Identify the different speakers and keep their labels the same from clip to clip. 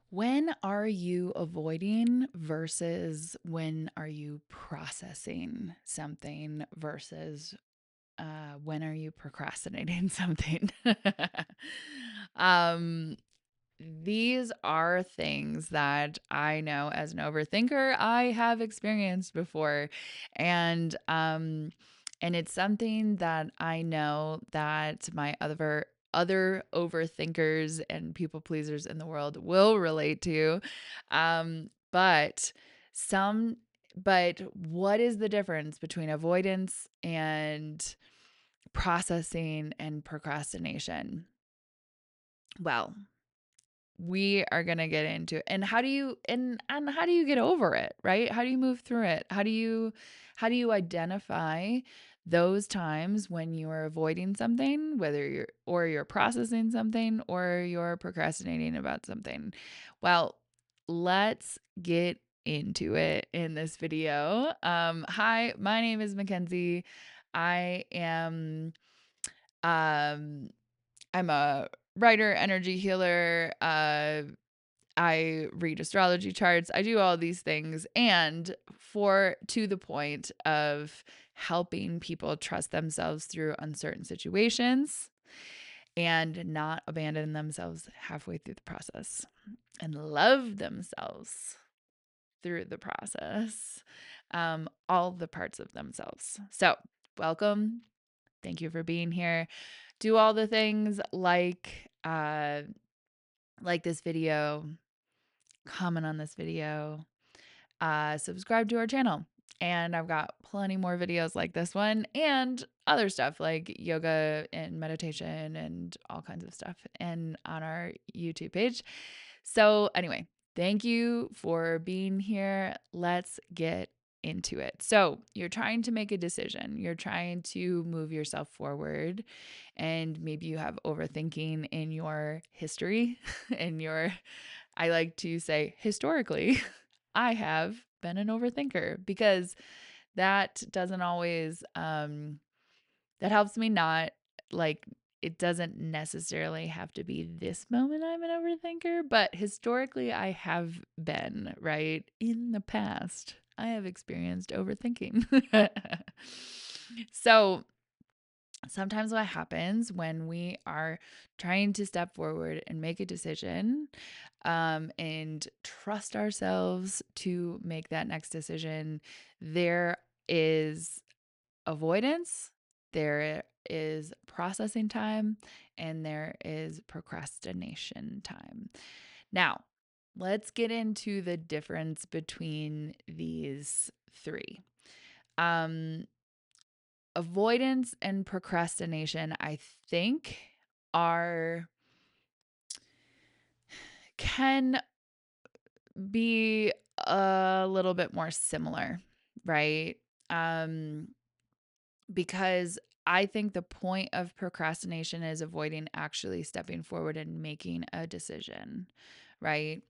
Speaker 1: When are you avoiding versus when are you processing something versus when are you procrastinating something? um, these are things that I know as an overthinker I have experienced before, and it's something that I know that my other overthinkers and people pleasers in the world will relate to. But some but what is the difference between avoidance and processing and procrastination? Well, we are going to get into it. And how do you get over it, right? How do you move through it? How do you identify those times when you are avoiding something, whether you're processing something or you're procrastinating about something? Well, let's get into it in this video. Hi, my name is Mackenzie. I am um I'm a writer, energy healer. I read astrology charts. I do all these things, and for to the point of helping people trust themselves through uncertain situations and not abandon themselves halfway through the process and love themselves through the process, all the parts of themselves. So, welcome. Thank you for being here. Do all the things like this video, comment on this video, subscribe to our channel. And I've got plenty more videos like this one and other stuff like yoga and meditation and all kinds of stuff and on our YouTube page. So, anyway, thank you for being here. Let's get into it. So, you're trying to make a decision, you're trying to move yourself forward, and maybe you have overthinking in your history, in your, I like to say, historically, I have been an overthinker because that doesn't always, that helps me not like it doesn't necessarily have to be this moment I'm an overthinker, but historically I have been, right? In the past, I have experienced overthinking. So, sometimes what happens when we are trying to step forward and make a decision, and trust ourselves to make that next decision, there is avoidance, there is processing time, and there is procrastination time. Now, let's get into the difference between these three. Um, Avoidance and procrastination, I think, are can be a little bit more similar, right? Um, because I think the point of procrastination is avoiding actually stepping forward and making a decision, right?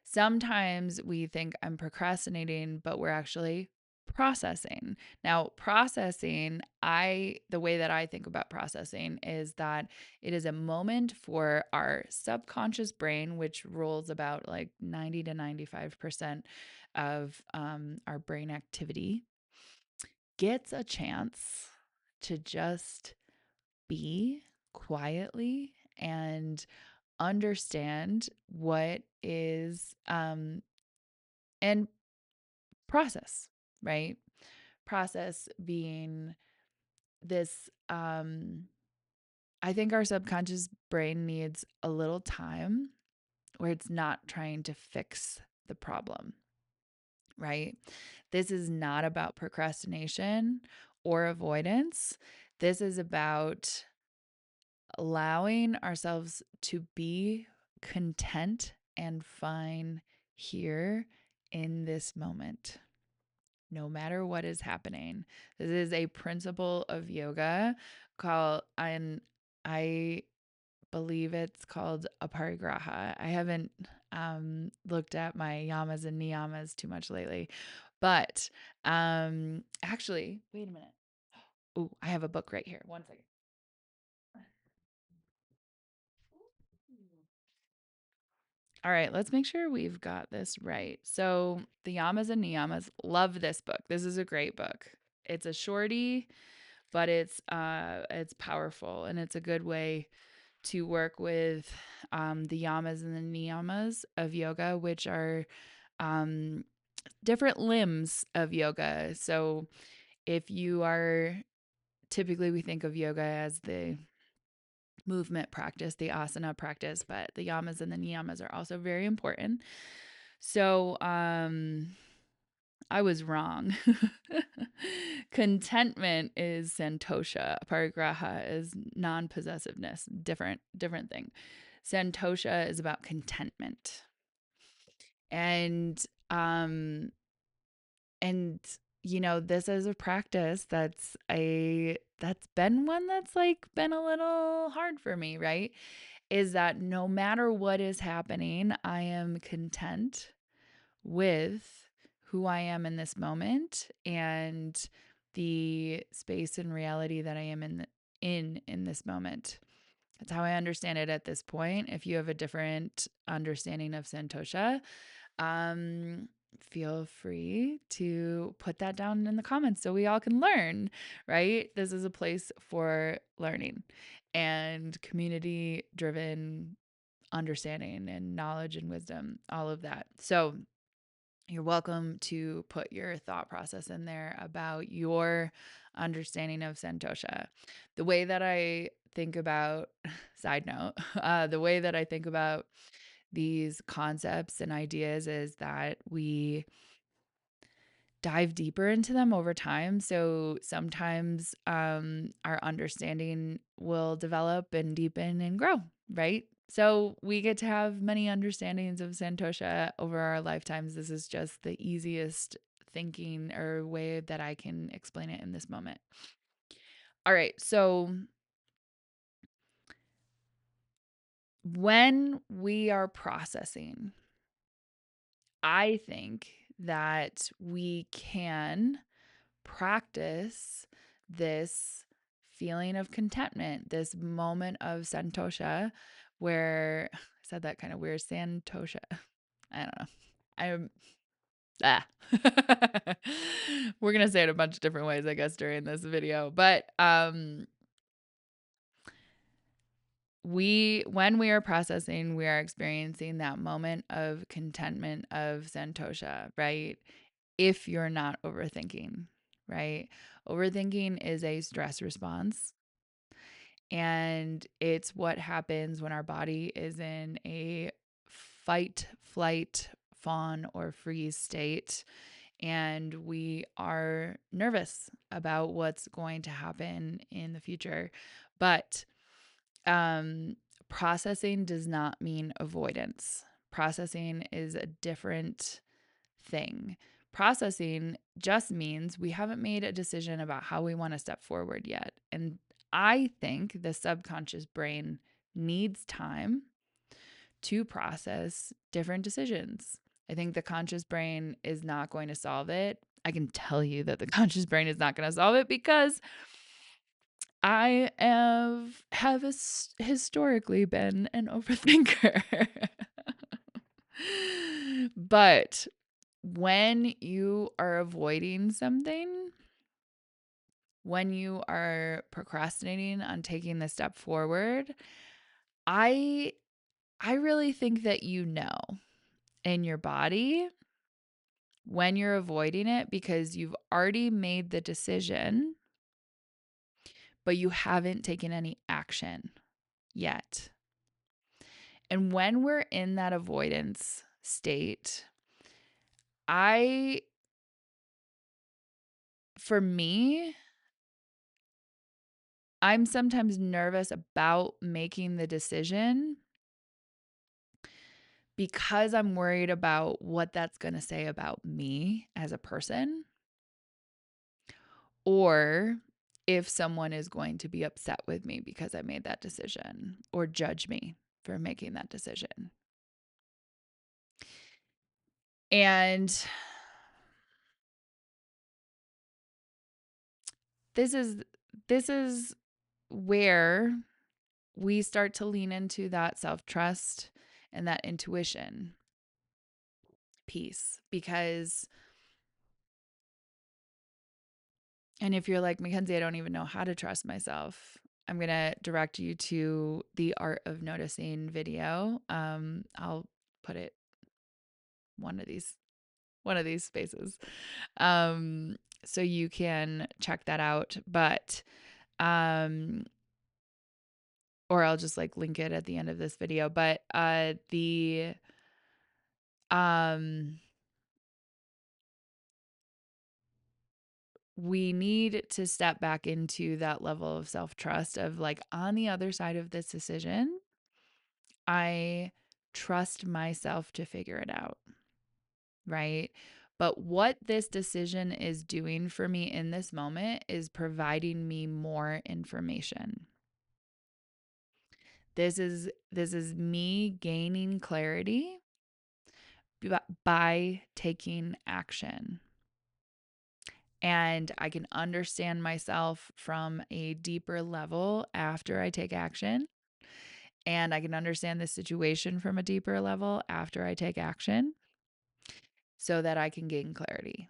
Speaker 1: Sometimes we think I'm procrastinating, but we're actually processing. Now, processing, the way that I think about processing is that it is a moment for our subconscious brain, which rules about like 90 to 95% of our brain activity, gets a chance to just be quietly and understand what is and process, right? Process being this I think our subconscious brain needs a little time where it's not trying to fix the problem, right? This is not about procrastination or avoidance. This is about allowing ourselves to be content and fine here in this moment, no matter what is happening. This is a principle of yoga called, and I believe it's called aparigraha. I haven't looked at my yamas and niyamas too much lately, but actually, wait a minute. Oh, I have a book right here. One second. All right, let's make sure we've got this right. So, The Yamas and Niyamas, love this book. This is a great book. It's a shorty, but it's powerful, and it's a good way to work with the yamas and the niyamas of yoga, which are um, different limbs of yoga. So, if you are typically, we think of yoga as the movement practice, the asana practice, but the yamas and the niyamas are also very important. So, I was wrong. Contentment is santosha. Parigraha is non-possessiveness. Different thing. Santosha is about contentment. And um and this is a practice that's been one that's like been a little hard for me, right? Is that no matter what is happening, I am content with who I am in this moment and the space and reality that I am in this moment. That's how I understand it at this point. If you have a different understanding of Santosha, um, feel free to put that down in the comments so we all can learn, right? This is a place for learning and community driven understanding and knowledge and wisdom, all of that. So, you're welcome to put your thought process in there about your understanding of Santosha. The way that I think about, side note, the way that I think about these concepts and ideas is that we dive deeper into them over time. So sometimes our understanding will develop and deepen and grow, right? So we get to have many understandings of Santosha over our lifetimes. This is just the easiest thinking or way that I can explain it in this moment. All right. So when we are processing, I think that we can practice this feeling of contentment, this moment of santosha, where I said that kind of weird, santosha. I don't know. I'm ah. We're gonna say it a bunch of different ways, I guess, during this video. But when we are processing, we are experiencing that moment of contentment of santosha, right? If you're not overthinking, right? Overthinking is a stress response. And it's what happens when our body is in a fight, flight, fawn, or freeze state. And we are nervous about what's going to happen in the future. But um, processing does not mean avoidance. Processing is a different thing. Processing just means we haven't made a decision about how we want to step forward yet. And I think the subconscious brain needs time to process different decisions. I think the conscious brain is not going to solve it. I can tell you that the conscious brain is not going to solve it because I have historically been an overthinker. But when you are avoiding something, when you are procrastinating on taking the step forward, I I really think that in your body when you're avoiding it because you've already made the decision, but you haven't taken any action yet. And when we're in that avoidance state, I for me, I'm sometimes nervous about making the decision because I'm worried about what that's going to say about me as a person, or if someone is going to be upset with me because I made that decision or judge me for making that decision. And this is this is where we start to lean into that self-trust and that intuition piece. Because, and if you're like, Mackenzie, I don't even know how to trust myself, I'm going to direct you to the Art of Noticing video. I'll put it one of these spaces. So you can check that out. But um or I'll just like link it at the end of this video. But the um we need to step back into that level of self-trust of like, on the other side of this decision, I trust myself to figure it out, right? But what this decision is doing for me in this moment is providing me more information. This is me gaining clarity by taking action. And I can understand myself from a deeper level after I take action. And I can understand the situation from a deeper level after I take action so that I can gain clarity.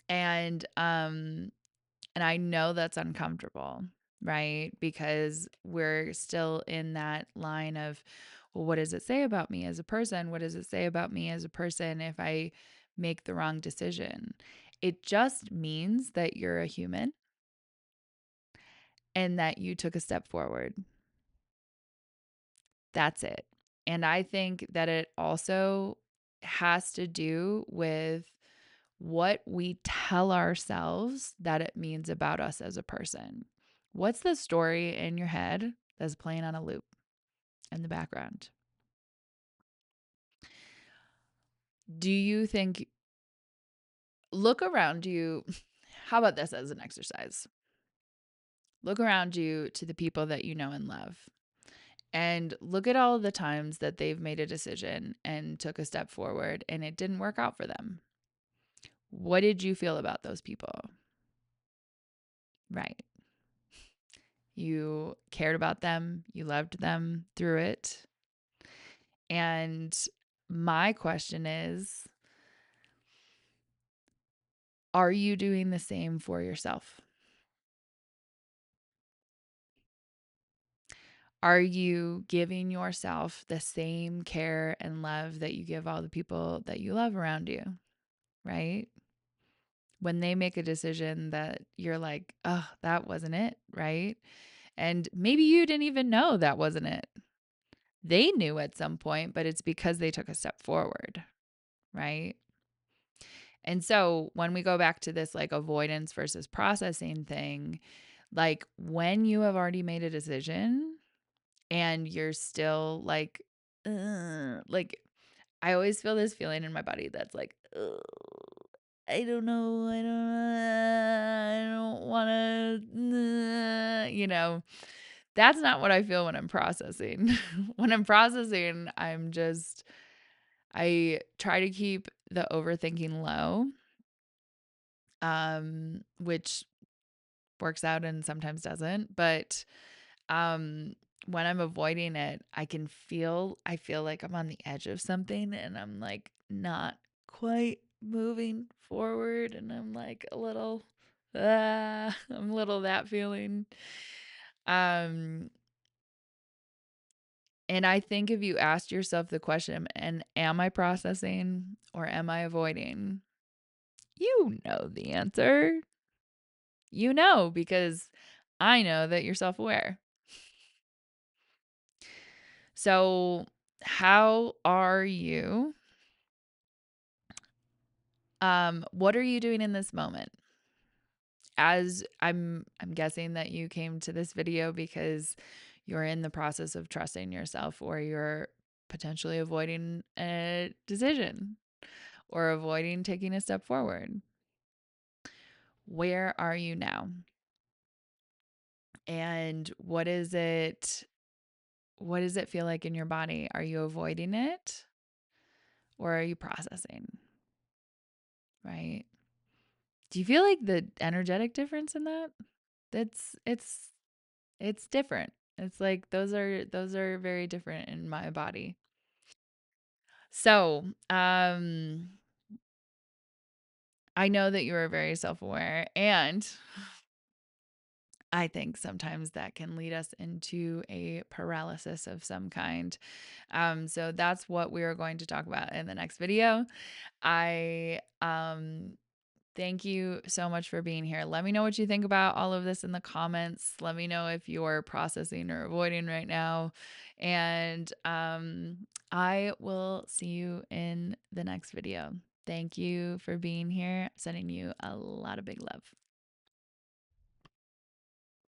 Speaker 1: And I know that's uncomfortable, right? Because we're still in that line of, well, what does it say about me as a person? What does it say about me as a person if I make the wrong decision? It just means that you're a human and that you took a step forward. That's it. And I think that it also has to do with what we tell ourselves that it means about us as a person. What's the story in your head that's playing on a loop in the background? Do you think, look around you? How about this as an exercise? Look around you to the people that you know and love, and look at all the times that they've made a decision and took a step forward and it didn't work out for them. What did you feel about those people? Right. You cared about them, you loved them through it. And my question is, are you doing the same for yourself? Are you giving yourself the same care and love that you give all the people that you love around you? Right? When they make a decision that you're like, oh, that wasn't it. Right? And maybe you didn't even know that wasn't it. They knew at some point, but it's because they took a step forward. Right? And so when we go back to this like avoidance versus processing thing, like when you have already made a decision and you're still like I always feel this feeling in my body that's like, "Ugh, I don't know, I don't want to, that's not what I feel when I'm processing. When I'm processing, I try to keep the overthinking low, which works out and sometimes doesn't. But when I'm avoiding it, I feel like I'm on the edge of something and I'm like not quite moving forward. And I'm like I'm a little that feeling. Um, and I think if you asked yourself the question, and am I processing or am I avoiding? You know the answer. You know, because I know that you're self aware. So, how are you? What are you doing in this moment? As I'm guessing that you came to this video because you're in the process of trusting yourself, or you're potentially avoiding a decision or avoiding taking a step forward. Where are you now? And what does it feel like in your body? Are you avoiding it or are you processing? Right? Do you feel like the energetic difference in that? It's different. It's like those are very different in my body. So, I know that you are very self-aware, and I think sometimes that can lead us into a paralysis of some kind. So that's what we are going to talk about in the next video. I thank you so much for being here. Let me know what you think about all of this in the comments. Let me know if you're processing or avoiding right now. And I will see you in the next video. Thank you for being here. Sending you a lot of big love.